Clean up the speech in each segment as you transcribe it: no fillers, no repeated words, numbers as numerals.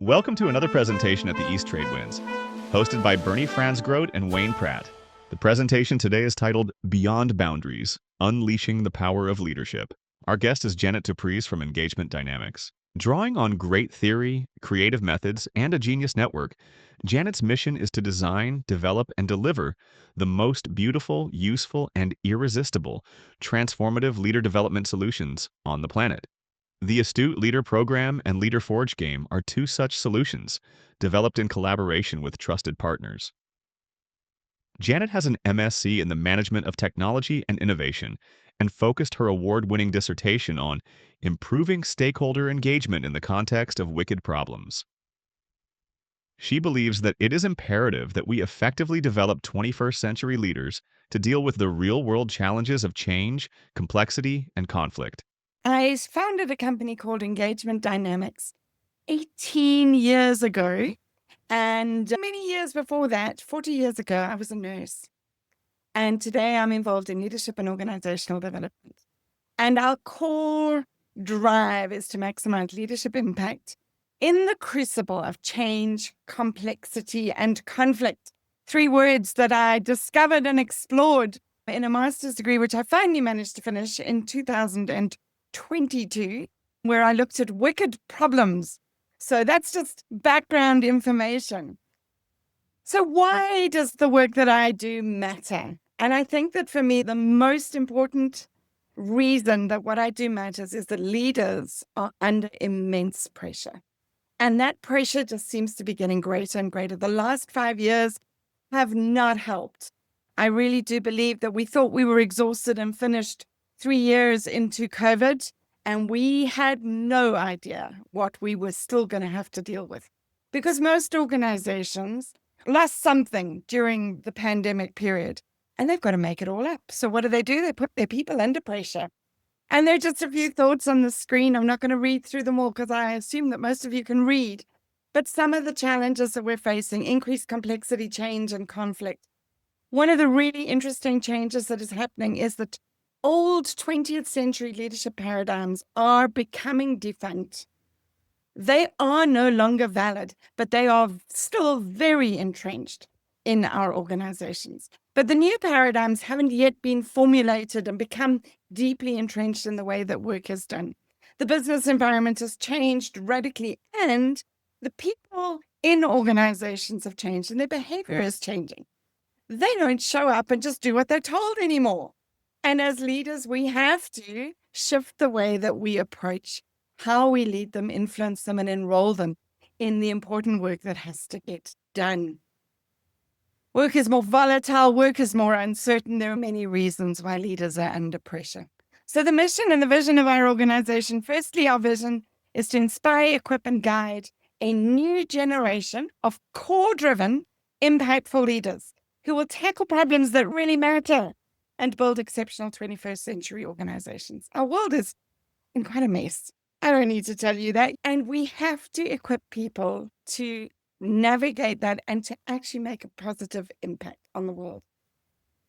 Welcome to another presentation at the East Trade Winds, hosted by Bernie Fransgrote and Wayne Pratt. The presentation today is titled Beyond Boundaries, Unleashing the Power of Leadership. Our guest is Janet du Preez from Engagement Dynamics. Drawing on great theory, creative methods, and a genius network, Janet's mission is to design, develop, and deliver the most beautiful, useful, and irresistible transformative leader development solutions on the planet. The Astute Leader Program and Leader Forge game are two such solutions, developed in collaboration with trusted partners. Janet has an MSc in the Management of Technology and Innovation and focused her award-winning dissertation on improving stakeholder engagement in the context of wicked problems. She believes that it is imperative that we effectively develop 21st century leaders to deal with the real-world challenges of change, complexity, and conflict. I founded a company called Engagement Dynamics 18 years ago. And many years before that, 40 years ago, I was a nurse. And today I'm involved in leadership and organizational development. And our core drive is to maximize leadership impact in the crucible of change, complexity, and conflict. 3 words that I discovered and explored in a master's degree, which I finally managed to finish in 2022, where I looked at wicked problems. So that's just background information. So why does the work that I do matter? And I think that for me, the most important reason that what I do matters is that leaders are under immense pressure. And that pressure just seems to be getting greater and greater. The last 5 years have not helped. I really do believe that we thought we were exhausted and finished 3 years into COVID, and we had no idea what we were still going to have to deal with. Because most organizations lost something during the pandemic period, and they've got to make it all up. So what do? They put their people under pressure. And there are just a few thoughts on the screen. I'm not going to read through them all because I assume that most of you can read. But some of the challenges that we're facing: increased complexity, change, and conflict. One of the really interesting changes that is happening is that old 20th century leadership paradigms are becoming defunct. They are no longer valid, but they are still very entrenched in our organizations. But the new paradigms haven't yet been formulated and become deeply entrenched in the way that work is done. The business environment has changed radically, and the people in organizations have changed, and their behavior is changing. They don't show up and just do what they're told anymore. And as leaders, we have to shift the way that we approach how we lead them, influence them, and enroll them in the important work that has to get done. Work is more volatile, work is more uncertain. There are many reasons why leaders are under pressure. So the mission and the vision of our organization: firstly, our vision is to inspire, equip, and guide a new generation of core-driven, impactful leaders who will tackle problems that really matter and build exceptional 21st century organizations. Our world is in quite a mess. I don't need to tell you that. And we have to equip people to navigate that and to actually make a positive impact on the world.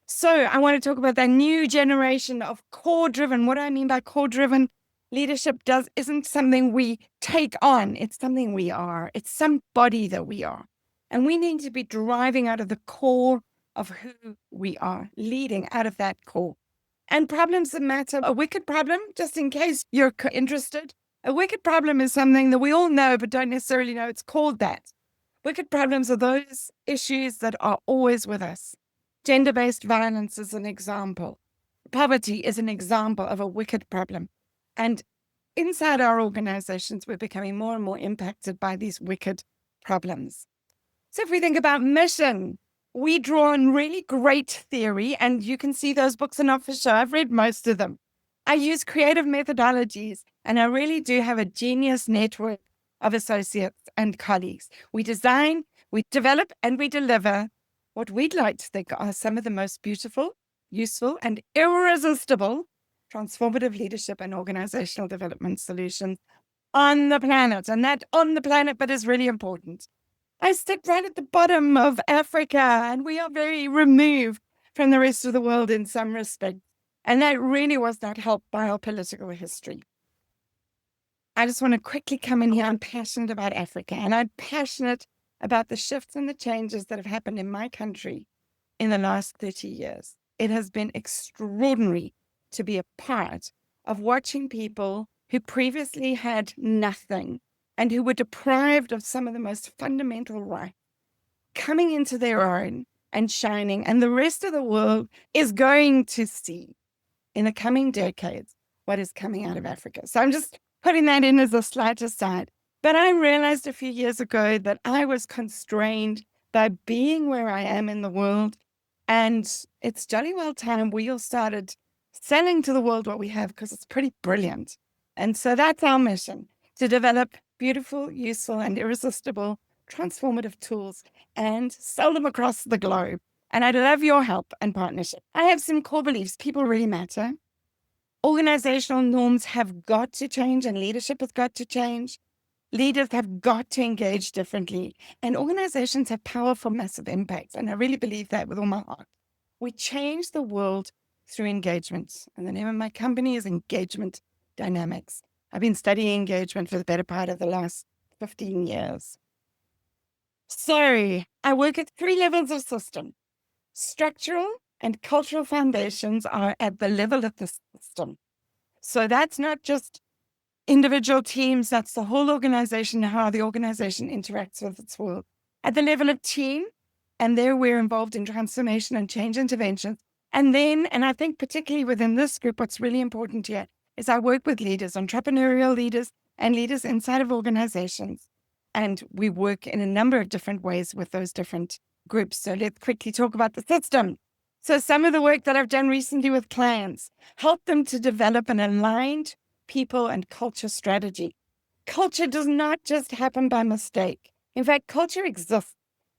So I want to talk about that new generation of core-driven. What I mean by core-driven leadership isn't something we take on. It's something we are. It's somebody that we are. And we need to be driving out of the core of who we are, leading out of that core. And problems that matter. A wicked problem, just in case you're interested, a wicked problem is something that we all know but don't necessarily know it's called that. Wicked problems are those issues that are always with us. Gender-based violence is an example. Poverty is an example of a wicked problem. And inside our organizations, we're becoming more and more impacted by these wicked problems. So if we think about mission, we draw on really great theory, and you can see those books are not for show. I've read most of them. I use creative methodologies, and I really do have a genius network of associates and colleagues. We design, we develop, and we deliver what we'd like to think are some of the most beautiful, useful, and irresistible transformative leadership and organizational development solutions on the planet. And that on the planet but is really important. I sit right at the bottom of Africa, and we are very removed from the rest of the world in some respect. And that really was not helped by our political history. I just want to quickly come in here. I'm passionate about Africa, and I'm passionate about the shifts and the changes that have happened in my country in the last 30 years. It has been extraordinary to be a part of watching people who previously had nothing and who were deprived of some of the most fundamental rights coming into their own and shining. And the rest of the world is going to see in the coming decades what is coming out of Africa. So I'm just putting that in as a slight aside. But I realized a few years ago that I was constrained by being where I am in the world. And it's jolly well time we all started selling to the world what we have, because it's pretty brilliant. And so that's our mission, to develop beautiful, useful, and irresistible transformative tools and sell them across the globe. And I'd love your help and partnership. I have some core beliefs. People really matter. Organizational norms have got to change, and leadership has got to change. Leaders have got to engage differently, and organizations have powerful, massive impacts. And I really believe that with all my heart. We change the world through engagement. And the name of my company is Engagement Dynamics. I've been studying engagement for the better part of the last 15 years. So I work at 3 levels of system. Structural and cultural foundations are at the level of the system. So that's not just individual teams, that's the whole organization, how the organization interacts with its world. At the level of team, and there we're involved in transformation and change interventions. And then, and I think particularly within this group, what's really important here is I work with leaders, entrepreneurial leaders, and leaders inside of organizations. And we work in a number of different ways with those different groups. So let's quickly talk about the system. So some of the work that I've done recently with clients, help them to develop an aligned people and culture strategy. Culture does not just happen by mistake. In fact, culture exists.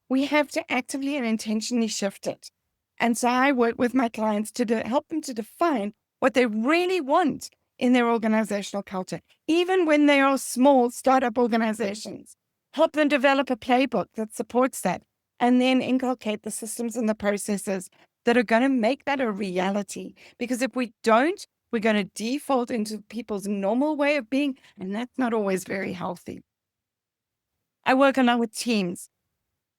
We have to actively and intentionally shift it. And so I work with my clients to help them to define what they really want in their organizational culture, even when they are small startup organizations. Help them develop a playbook that supports that, and then inculcate the systems and the processes that are going to make that a reality. Because if we don't, we're going to default into people's normal way of being, and that's not always very healthy. I work along with teams.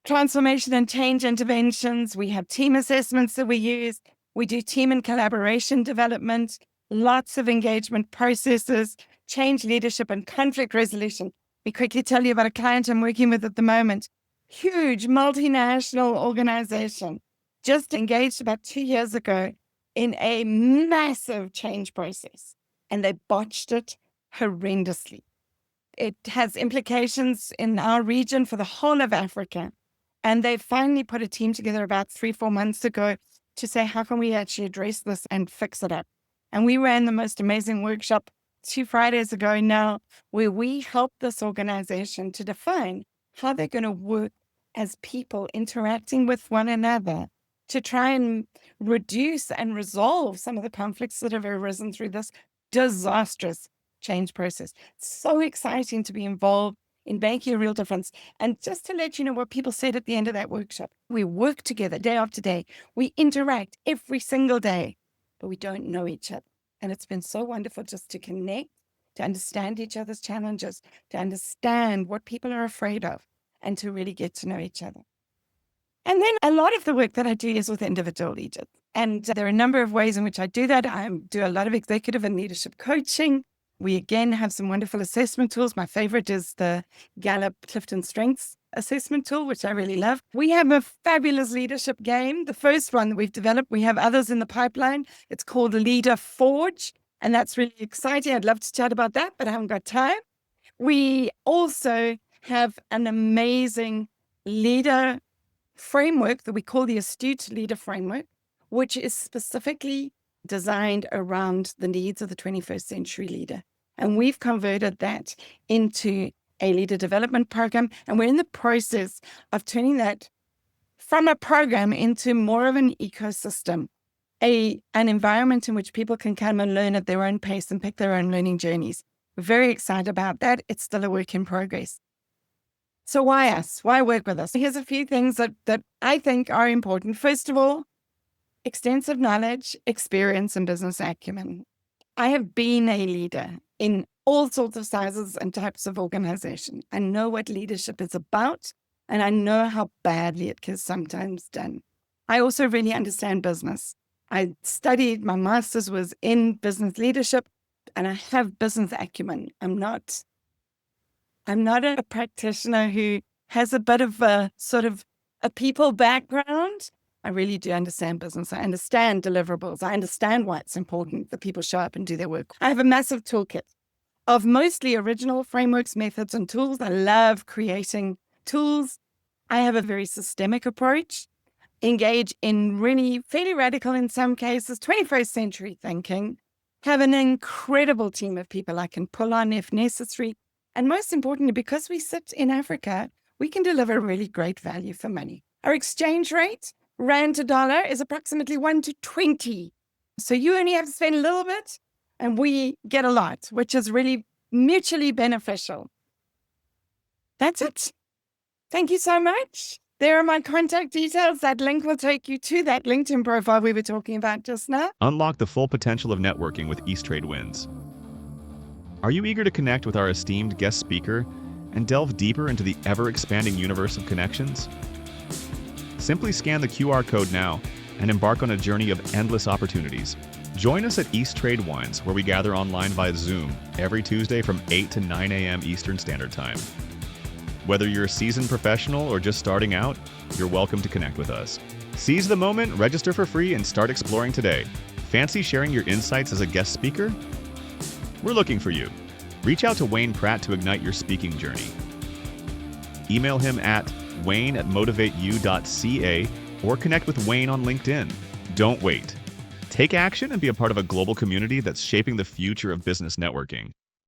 Transformation and change interventions. We have team assessments that we use. We do team and collaboration development, lots of engagement processes, change leadership and conflict resolution. We quickly tell you about a client I'm working with at the moment. Huge multinational organization, just engaged about 2 years ago in a massive change process, and they botched it horrendously. It has implications in our region for the whole of Africa. And they finally put a team together about 3-4 months ago to say, how can we actually address this and fix it up? And we ran the most amazing workshop 2 Fridays ago now, where we helped this organization to define how they're going to work as people interacting with one another to try and reduce and resolve some of the conflicts that have arisen through this disastrous change process. It's so exciting to be involved in making a real difference. And just to let you know what people said at the end of that workshop, we work together day after day. We interact every single day, but we don't know each other. And it's been so wonderful just to connect, to understand each other's challenges, to understand what people are afraid of, and to really get to know each other. And then a lot of the work that I do is with individual leaders. And there are a number of ways in which I do that. I do a lot of executive and leadership coaching. We again have some wonderful assessment tools. My favorite is the Gallup Clifton Strengths assessment tool, which I really love. We have a fabulous leadership game. The first one that we've developed, we have others in the pipeline. It's called Leader Forge, and that's really exciting. I'd love to chat about that, but I haven't got time. We also have an amazing leader framework that we call the Astute Leader Framework, which is specifically designed around the needs of the 21st century leader. And we've converted that into a leader development program. And we're in the process of turning that from a program into more of an ecosystem, an environment in which people can come and learn at their own pace and pick their own learning journeys. We're very excited about that. It's still a work in progress. So why us? Why work with us? Here's a few things that I think are important. First of all, extensive knowledge, experience, and business acumen. I have been a leader in all sorts of sizes and types of organization. I know what leadership is about, and I know how badly it is sometimes done. I also really understand business. I studied, my master's was in business leadership, and I have business acumen. I'm not a practitioner who has a bit of a sort of a people background. I really do understand business. I understand deliverables. I understand why it's important that people show up and do their work. I have a massive toolkit of mostly original frameworks, methods, and tools. I love creating tools. I have a very systemic approach, engage in really fairly radical, in some cases, 21st century thinking, have an incredible team of people I can pull on if necessary. And most importantly, because we sit in Africa, we can deliver really great value for money. Our exchange rate, rand to dollar, is approximately 1 to 20. So you only have to spend a little bit and we get a lot, which is really mutually beneficial. That's it. Thank you so much. There are my contact details. That link will take you to that LinkedIn profile we were talking about just now. Unlock the full potential of networking with East Trade Wins. Are you eager to connect with our esteemed guest speaker and delve deeper into the ever-expanding universe of connections? Simply scan the QR code now and embark on a journey of endless opportunities. Join us at East Trade Wines, where we gather online via Zoom every Tuesday from 8 to 9 a.m. Eastern Standard Time. Whether you're a seasoned professional or just starting out, you're welcome to connect with us. Seize the moment, register for free, and start exploring today. Fancy sharing your insights as a guest speaker? We're looking for you. Reach out to Wayne Pratt to ignite your speaking journey. Email him at wayne@motivateyou.ca or connect with Wayne on LinkedIn. Don't wait. Take action and be a part of a global community that's shaping the future of business networking.